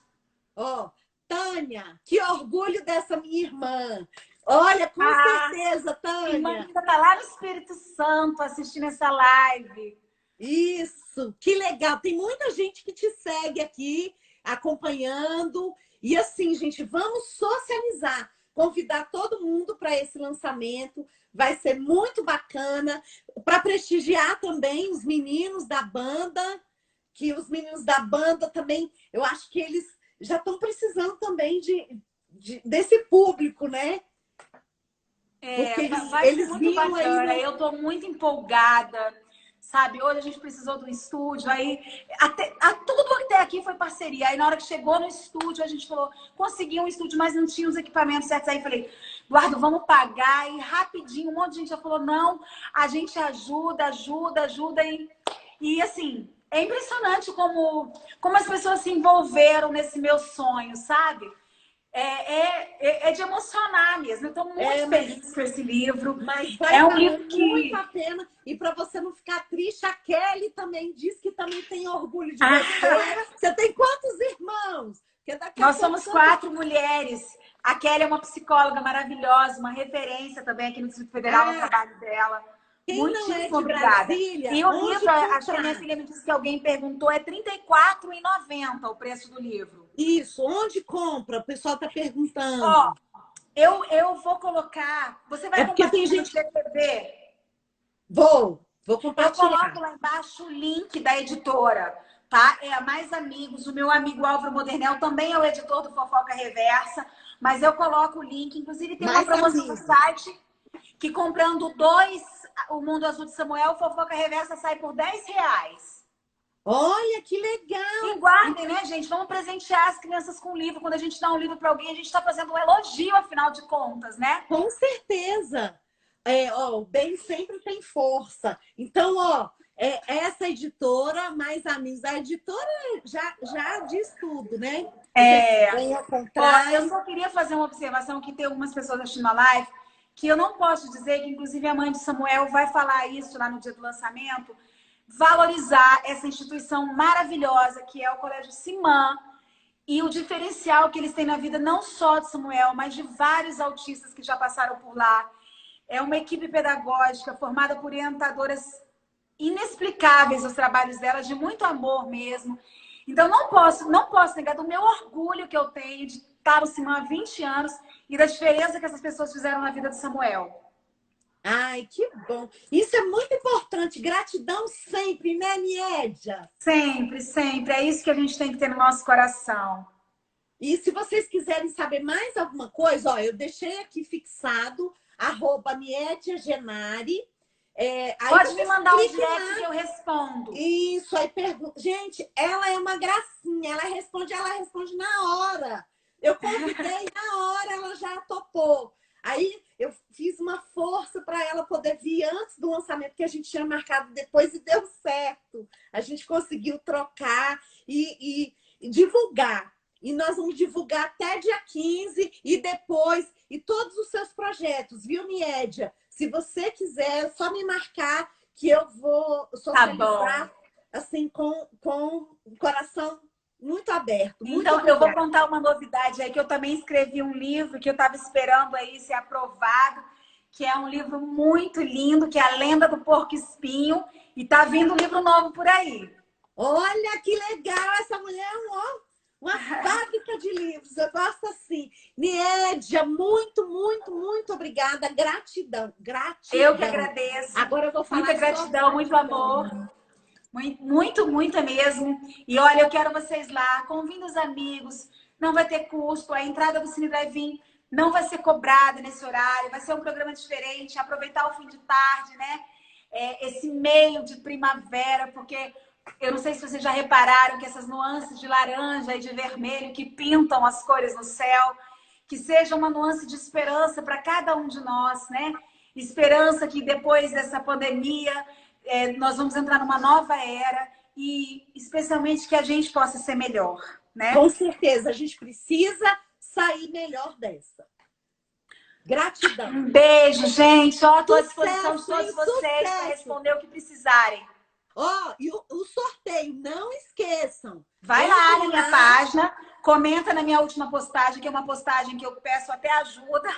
Tânia, que orgulho dessa minha irmã. Olha, com Ah, certeza, minha mãe Tânia. ainda tá lá no Espírito Santo assistindo essa live. Isso, que legal. Tem muita gente que te segue aqui, acompanhando. E assim, gente, vamos socializar, convidar todo mundo para esse lançamento. Vai ser muito bacana para prestigiar também os meninos da banda, que os meninos da banda também, eu acho que eles já estão precisando também desse público, né? Porque Vai ser eles muito viram aí bacana. no... Eu tô muito empolgada, sabe? Hoje a gente precisou do estúdio, aí tudo até aqui foi parceria. Aí na hora que chegou no estúdio, a gente falou, consegui um estúdio, mas não tinha os equipamentos certos. Aí falei, Eduardo, vamos pagar. E rapidinho, um monte de gente já falou, não, a gente ajuda. E assim, é impressionante como as pessoas se envolveram nesse meu sonho, sabe? É de emocionar mesmo. Eu estou muito feliz com esse livro. Mas vai É um valer livro muito que. a pena. E para você não ficar triste, a Kelly também diz que também tem orgulho de você. Você tem quantos irmãos? Porque daqui a Nós pouco somos 4 mulheres. A Kelly é uma psicóloga maravilhosa, uma referência também aqui no Distrito Federal no trabalho dela. quem não é Muitíssimo de obrigada. Brasília, E o onde livro, acho que a minha comprar? filha me disse que alguém perguntou, é R$ 34,90 o preço do livro. Isso, onde compra? O pessoal está Ó, perguntando. eu vou colocar. Você É vai porque tem compartilhar no gente. GTV? Vou Eu coloco compartilhar. lá embaixo o link da editora, tá? É a Mais Amigos. O meu amigo Álvaro Modernel também é o editor do Fofoca Reversa, mas eu coloco o link. Inclusive, tem uma Mais promoção no amigos. site que comprando 2, o Mundo Azul de Samuel, o Fofoca Reversa sai por R$ 10. Olha que legal! E guardem, né, gente? Vamos presentear as crianças com livro. Quando a gente dá um livro para alguém, a gente está fazendo um elogio, afinal de contas, né? Com certeza. O bem sempre tem força. Então, essa editora, Mais Amigos, a editora já diz tudo, né? Você ganha comprar. Eu só queria fazer uma observação que tem algumas pessoas assistindo a live que eu não posso dizer, que inclusive a mãe de Samuel vai falar isso lá no dia do lançamento, valorizar essa instituição maravilhosa que é o Colégio Simã e o diferencial que eles têm na vida não só de Samuel, mas de vários autistas que já passaram por lá. É uma equipe pedagógica formada por orientadoras inexplicáveis, os trabalhos delas, de muito amor mesmo. Então, não posso negar do meu orgulho que eu tenho de estar no Simã há 20 anos e da diferença que essas pessoas fizeram na vida de Samuel. Ai, que bom. Isso é muito importante. Gratidão sempre, né, Niédia? Sempre, sempre. É isso que a gente tem que ter no nosso coração. E se vocês quiserem saber mais alguma coisa, eu deixei aqui fixado, @NiédiaGenari. Pode me mandar um direct que eu respondo. Isso, aí pergunta. Gente, ela é uma gracinha, ela responde na hora. Eu convidei na hora, ela já topou. Aí eu fiz uma força para ela poder vir antes do lançamento, que a gente tinha marcado depois e deu certo. A gente conseguiu trocar e divulgar. E nós vamos divulgar até dia 15 e depois, e todos os seus projetos, viu, Niédia? Se você quiser, é só me marcar que eu vou socializar assim, com o coração muito aberto. Muito então, obrigada. eu vou contar uma novidade aí, que eu também escrevi um livro que eu estava esperando aí ser aprovado, que é um livro muito lindo, que é A Lenda do Porco Espinho, e tá vindo um livro novo por aí. Olha que legal! Essa mulher é uma fábrica de livros. Eu gosto assim. Niédia, muito, muito, muito obrigada. Gratidão. Eu que agradeço. Agora eu vou falar. Muita gratidão, muito amor. Muito mesmo. E olha, eu quero vocês lá, convidem os amigos, não vai ter custo, a entrada do Cine Drive-In não vai ser cobrada nesse horário, vai ser um programa diferente, aproveitar o fim de tarde, né? Esse meio de primavera, porque eu não sei se vocês já repararam que essas nuances de laranja e de vermelho que pintam as cores no céu, que seja uma nuance de esperança para cada um de nós, né? Esperança que depois dessa pandemia nós vamos entrar numa nova era e especialmente que a gente possa ser melhor, né? Com certeza, a gente precisa sair melhor dessa. Gratidão. Um beijo, gente. Ó, estou à disposição de todos vocês para responder o que precisarem. E o sorteio, não esqueçam. Vai lá na minha página, Comenta na minha última postagem, que é uma postagem que eu peço até ajuda.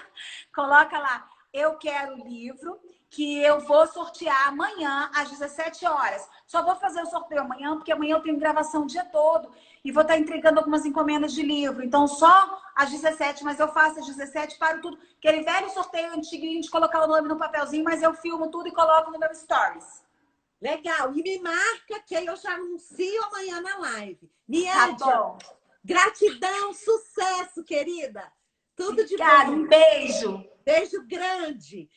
Coloca lá, eu quero o livro, que eu vou sortear amanhã às 17 horas. Só vou fazer o sorteio amanhã, porque amanhã eu tenho gravação o dia todo e vou estar entregando algumas encomendas de livro. Então, só às 17, mas eu faço às 17, paro tudo. Aquele velho sorteio antiguinho de colocar o nome no papelzinho, mas eu filmo tudo e coloco no meu stories. Legal. E me marca que aí eu já anuncio amanhã na live. Tá Niedja, bom. gratidão, sucesso, querida. Tudo de Obrigada, bom. um beijo. Beijo grande.